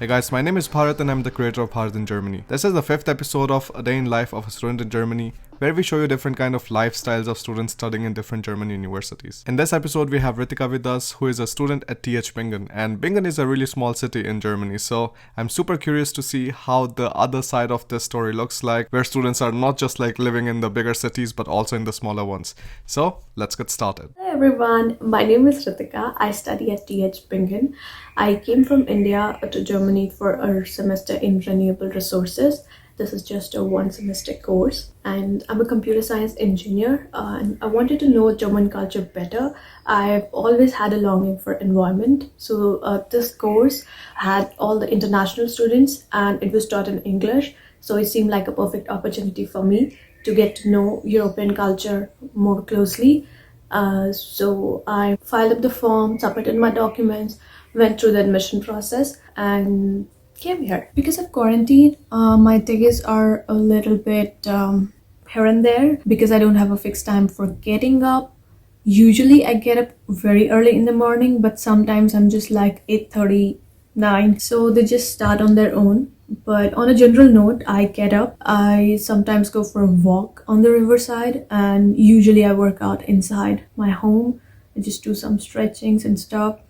Hey guys, my name is Bharat and I'm the creator of Bharat in Germany. This is the 5th episode of A Day in Life of a Student in Germany, where we show you different kind of lifestyles of students studying in different German universities. In this episode, we have Ritika with us, who is a student at TH Bingen, and Bingen is a really small city in Germany, so I'm super curious to see how the other side of this story looks like, where students are not just like living in the bigger cities, but also in the smaller ones. So, let's get started. Hi everyone, my name is Ritika. I study at TH Bingen. I came from India to Germany for a semester in renewable resources. This is just a one semester course, and I'm a computer science engineer, and I wanted to know German culture better. I've always had a longing for environment, so this course had all the international students and it was taught in English, so it seemed like a perfect opportunity for me to get to know European culture more closely. So I filed up the form, submitted my documents, went through the admission process, and came here. Because of quarantine, my days are a little bit here and there because I don't have a fixed time for getting up. Usually I get up very early in the morning, but sometimes I'm just like 8:30, 9. So they just start on their own. But on a general note, I get up. I sometimes go for a walk on the riverside, and usually I work out inside my home. I just do some stretchings and stuff.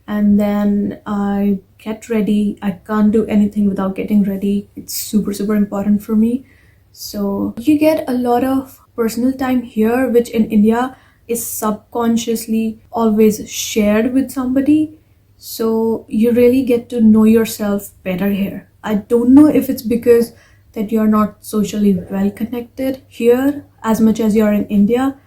And then I get ready. I can't do anything without getting ready. It's super, super important for me. So you get a lot of personal time here, which in India is subconsciously always shared with somebody. So you really get to know yourself better here. I don't know if it's because that you're not socially well connected here as much as you're in India,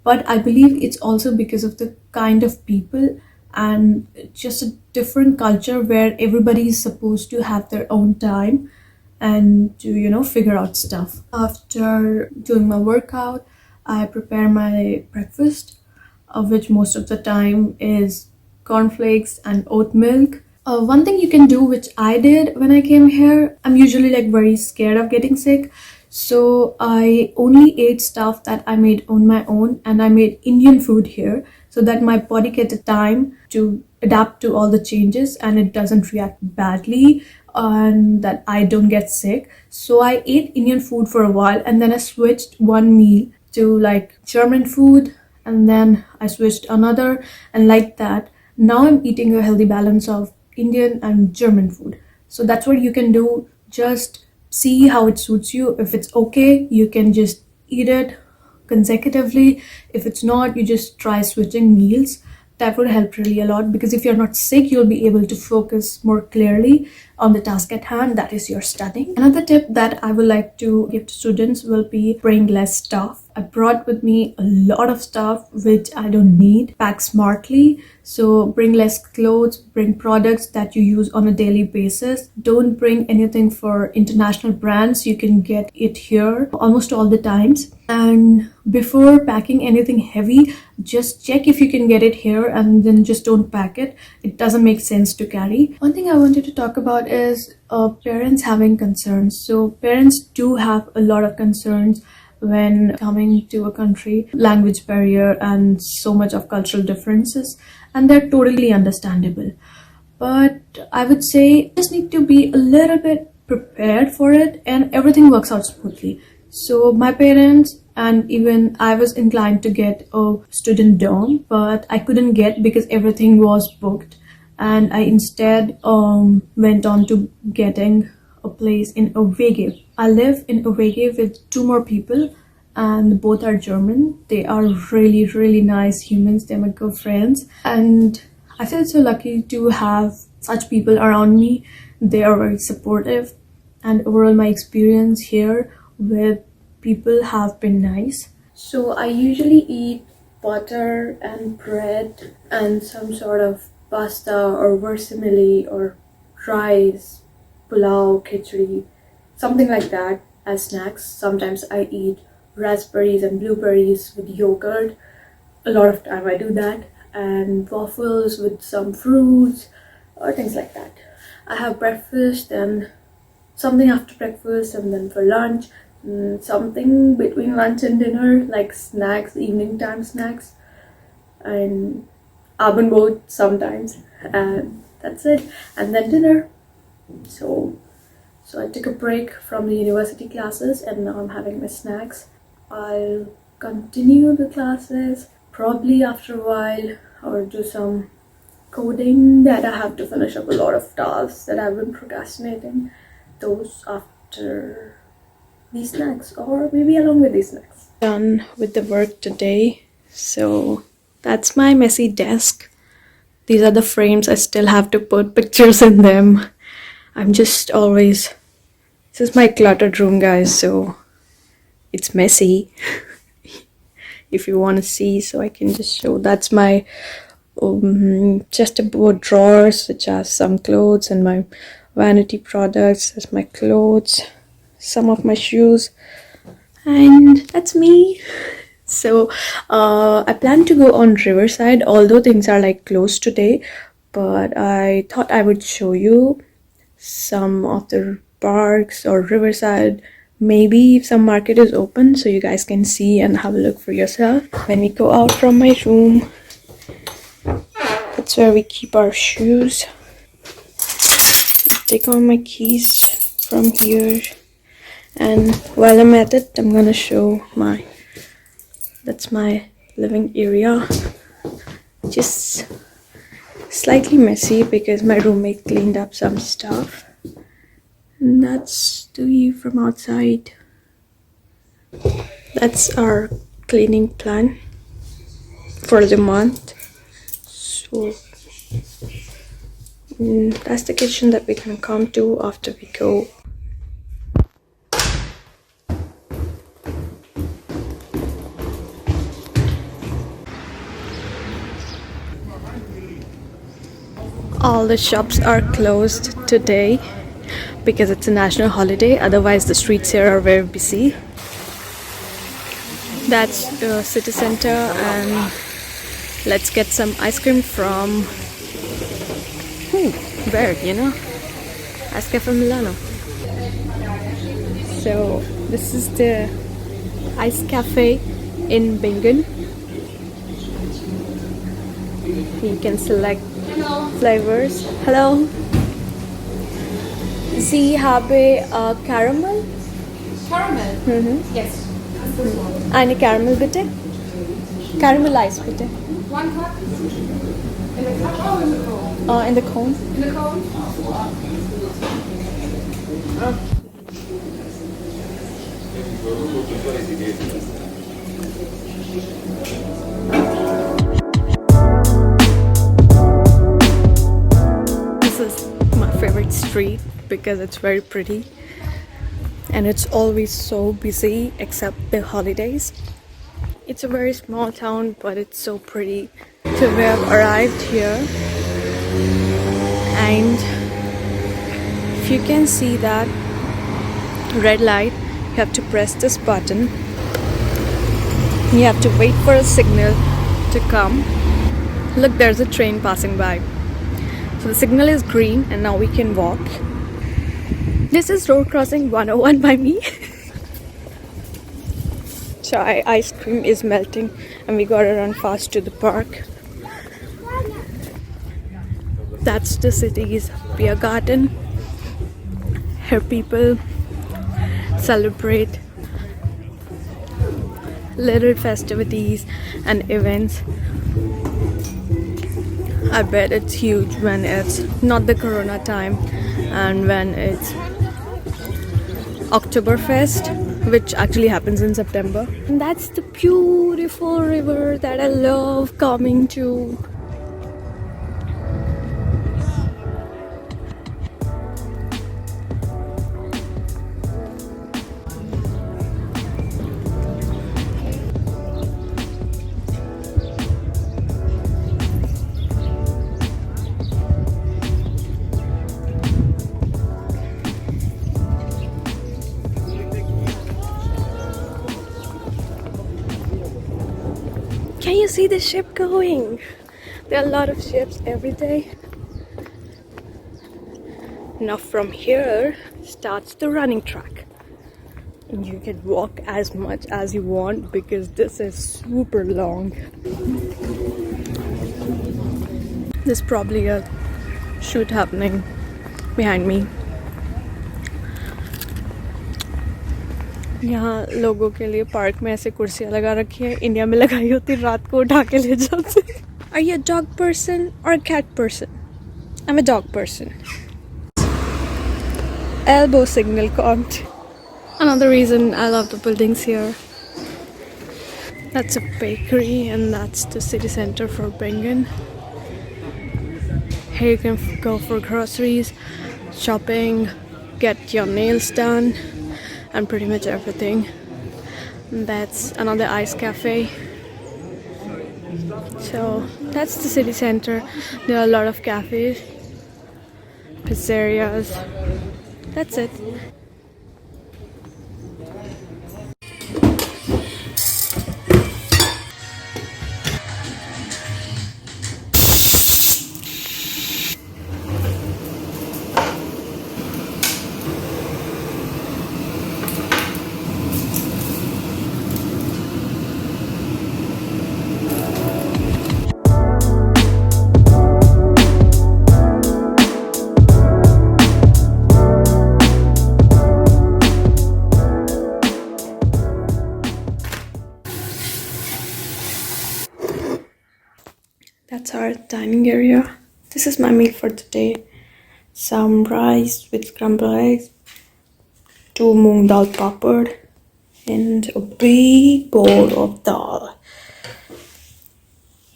but I believe it's also because of the kind of people and just a different culture where everybody is supposed to have their own time and to figure out stuff. After doing my workout, I prepare my breakfast, of which most of the time is cornflakes and oat milk. One thing you can do, which I did when I came here, I'm usually like very scared of getting sick, so I only ate stuff that I made on my own, and I made Indian food here so that my body gets a time to adapt to all the changes and it doesn't react badly and that I don't get sick. So I ate Indian food for a while, and then I switched one meal to like German food, and then I switched another, and like that. Now I'm eating a healthy balance of Indian and German food. So that's what you can do. Just see how it suits you. If it's okay, you can just eat it consecutively. If it's not, you just try switching meals. That would help really a lot, because if you're not sick, you'll be able to focus more clearly on the task at hand, that is your studying. Another tip that I would like to give to students will be bring less stuff. I brought with me a lot of stuff which I don't need. Pack smartly. So bring less clothes, bring products that you use on a daily basis. Don't bring anything for international brands. You can get it here almost all the times. And before packing anything heavy, just check if you can get it here and then just don't pack it. It doesn't make sense to carry. One thing I wanted to talk about is parents having concerns. So parents do have a lot of concerns when coming to a country, language barrier and so much of cultural differences, and they're totally understandable. But I would say you just need to be a little bit prepared for it and everything works out smoothly. So my parents and even I was inclined to get a student dorm, but I couldn't get because everything was booked, and I instead went on to getting a place in a WG. I live in a WG with two more people, and both are German. They are really, really nice humans. They're my good friends, and I feel so lucky to have such people around me. They are very supportive, and overall my experience here with people have been nice. So I usually eat butter and bread and some sort of pasta or vermicelli or rice, pulao, khichdi, something like that as snacks. Sometimes I eat raspberries and blueberries with yogurt. A lot of time I do that, and waffles with some fruits or things like that. I have breakfast and something after breakfast, and then for lunch something between lunch and dinner, like snacks, evening time snacks, and Abendbrot sometimes, and that's it. And then dinner. So I took a break from the university classes and now I'm having my snacks. I'll continue the classes probably after a while, or do some coding that I have to finish up a lot of tasks that I've been procrastinating. Those after these snacks, or maybe along with these snacks. Done with the work today. So that's my messy desk. These are the frames. I still have to put pictures in them. I'm just always... This is my cluttered room, guys, so it's messy. If you want to see, so I can just show. That's my just about drawers, which has some clothes and my vanity products. That's my clothes, some of my shoes, and that's me. So I plan to go on Riverside, although things are like closed today, but I thought I would show you some of the parks or Riverside. Maybe if some market is open, so you guys can see and have a look for yourself. When we go out from my room, that's where we keep our shoes. Take all my keys from here, and while I'm at it, I'm gonna show that's my living area. Just slightly messy because my roommate cleaned up some stuff. And that's the view from outside. That's our cleaning plan for the month. So that's the kitchen that we can come to after we go. All the shops are closed today because it's a national holiday, otherwise the streets here are very busy. That's the city center, and let's get some ice cream from where, Ice Cafe Milano. So this is the Ice Cafe in Bingen. You can select flavors. Hello. Sie habe Caramel. Caramel? Yes. Eine Caramel bitte. Caramel Ice bitte. 1 cup? In the cup or in the cone? In the cone. In the cone? This is my favorite street because it's very pretty and it's always so busy except the holidays. It's a very small town, but it's so pretty. So we have arrived here, and if you can see that red light, you have to press this button. You have to wait for a signal to come. Look, there's a train passing by. So the signal is green and now we can walk. This is road crossing 101 by me. So ice cream is melting and we gotta run fast to the park. That's the city's beer garden. Here people celebrate little festivities and events. I bet it's huge when it's not the corona time and when it's Oktoberfest, which actually happens in September. And that's the beautiful river that I love coming to. Can you see the ship going? There are a lot of ships every day. Now from here starts the running track. And you can walk as much as you want because this is super long. There's probably a shoot happening behind me. यहाँ लोगों के लिए park में ऐसे कुर्सियाँ लगा रखी है, इंडिया में लगाई होती रात को उठा के ले जाते. Are you a dog person or a cat person? I'm a dog person. Elbow signal conked. Another reason I love the buildings here. That's a bakery and that's the city center for Bingen. Here you can go for groceries, shopping, get your nails done, and pretty much everything. That's another ice cafe. So that's the city center. There are a lot of cafes, pizzerias. That's it. That's our dining area. This is my meal for the day. Some rice with scrambled eggs, 2 moong dal papad, and a big bowl of dal.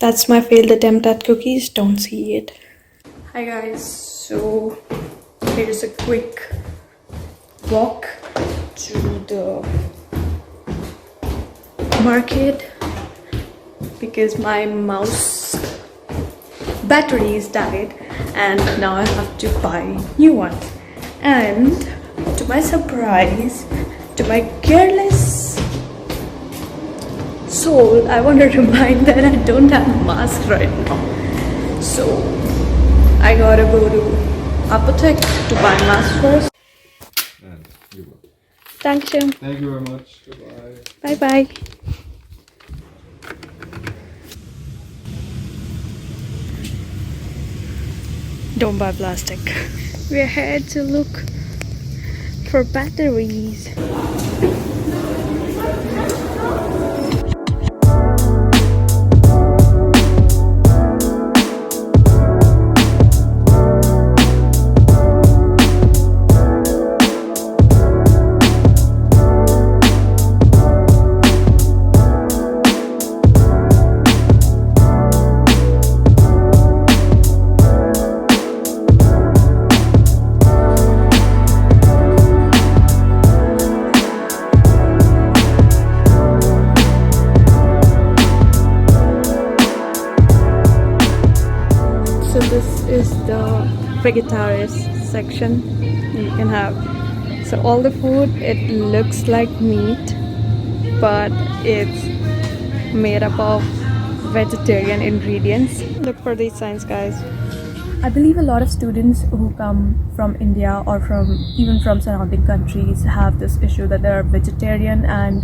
That's my failed attempt at cookies. Don't see it. Hi guys. So here's a quick walk to the market because my mouse battery is died and now I have to buy new one. And to my surprise, to my careless soul, I want to remind that I don't have a mask right now. So I gotta go to apotheke to buy mask first. And you will. Thank you. Thank you very much. Goodbye. Bye bye. Don't buy plastic. We're here to look for batteries. So this is the Vegetarianism section you can have. So all the food, it looks like meat, but it's made up of vegetarian ingredients. Look for these signs, guys. I believe a lot of students who come from India or even from surrounding countries have this issue that they're vegetarian, and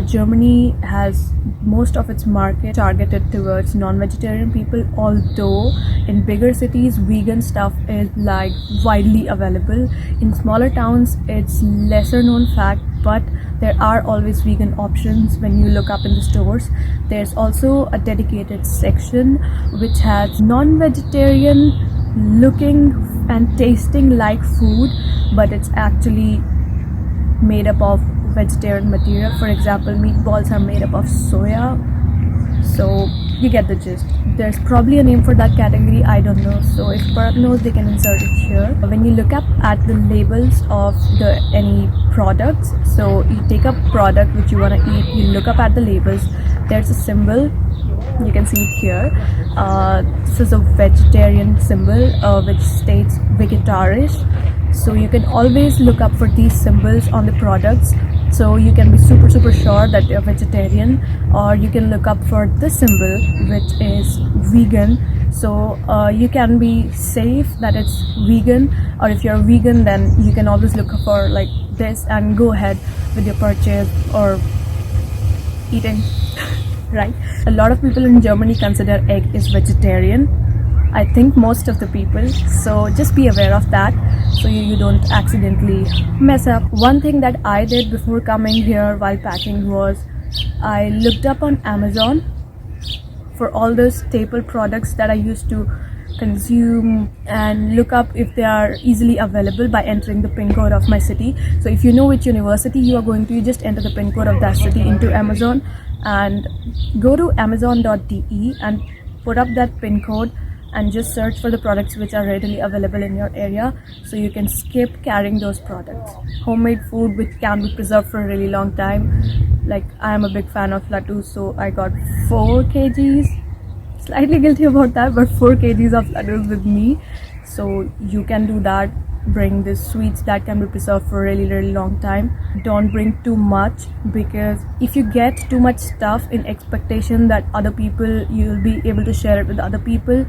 Germany has most of its market targeted towards non-vegetarian people, although in bigger cities vegan stuff is like widely available. In smaller towns it's lesser known fact, but there are always vegan options when you look up in the stores. There's also a dedicated section which has non-vegetarian looking and tasting like food, but it's actually made up of vegetarian material. For example, meatballs are made up of soya. So you get the gist. There's probably a name for that category, I don't know. So if Bharat knows, they can insert it here. When you look up at the labels of any products, so you take a product which you want to eat, you look up at the labels, there's a symbol. You can see it here. This is a vegetarian symbol which states vegetarisch. So you can always look up for these symbols on the products, so you can be super sure that you're vegetarian. Or you can look up for this symbol which is vegan, so you can be safe that it's vegan. Or if you're vegan, then you can always look for like this and go ahead with your purchase or eating. Right? A lot of people in Germany consider egg is vegetarian, I think most of the people. So just be aware of that so you don't accidentally mess up. One thing that I did before coming here while packing was I looked up on Amazon for all the staple products that I used to consume and look up if they are easily available by entering the pin code of my city. So if you know which university you are going to, you just enter the pin code of that city into Amazon and go to amazon.de and put up that pin code and just search for the products which are readily available in your area, so you can skip carrying those products. Homemade food which can be preserved for a really long time. Like, I am a big fan of laddus, so I got 4 kgs. Slightly guilty about that, but 4 kgs of laddus with me. So you can do that. Bring the sweets that can be preserved for a really long time. Don't bring too much, because if you get too much stuff in expectation that other people, you'll be able to share it with other people,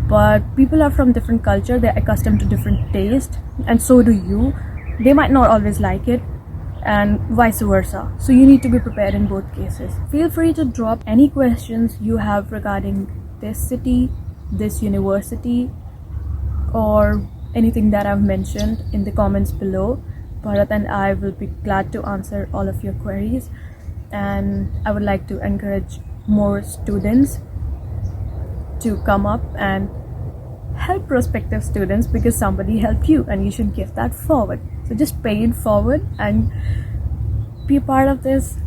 but people are from different culture, they're accustomed to different taste, and so do you. They might not always like it, and vice versa. So you need to be prepared in both cases. Feel free to drop any questions you have regarding this city, this university, or anything that I've mentioned in the comments below. Bharat and I will be glad to answer all of your queries, and I would like to encourage more students to come up and help prospective students, because somebody helped you and you should give that forward. So just pay it forward and be a part of this.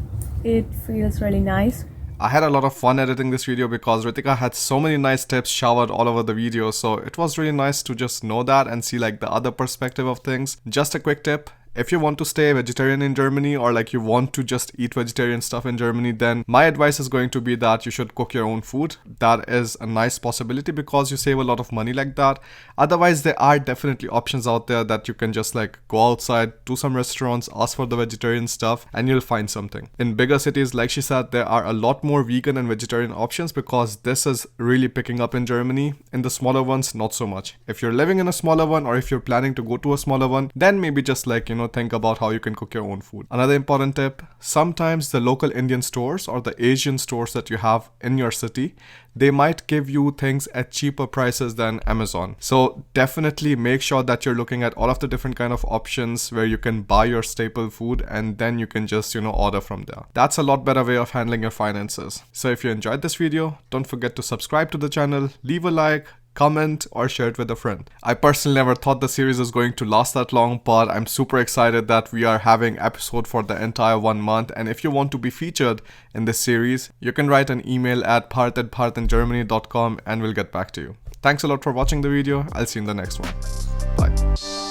It feels really nice. I had a lot of fun editing this video because Ritika had so many nice tips showered all over the video, so it was really nice to just know that and see like the other perspective of things. Just a quick tip: if you want to stay vegetarian in Germany, or like you want to just eat vegetarian stuff in Germany, then my advice is going to be that you should cook your own food. That is a nice possibility because you save a lot of money like that. Otherwise, there are definitely options out there that you can just like go outside to some restaurants, ask for the vegetarian stuff, and you'll find something. In bigger cities, like she said, there are a lot more vegan and vegetarian options because this is really picking up in Germany. In the smaller ones, not so much. If you're living in a smaller one, or if you're planning to go to a smaller one, then maybe just like, think about how you can cook your own food. Another important tip: sometimes the local Indian stores or the Asian stores that you have in your city, they might give you things at cheaper prices than Amazon. So definitely make sure that you're looking at all of the different kind of options where you can buy your staple food, and then you can just, order from there. That's a lot better way of handling your finances. So if you enjoyed this video, don't forget to subscribe to the channel, leave a like, comment, or share it with a friend. I personally never thought the series was going to last that long, but I'm super excited that we are having episode for the entire 1 month. And if you want to be featured in this series, you can write an email at part@partingermany.com and we'll get back to you. Thanks a lot for watching the video. I'll see you in the next one. Bye.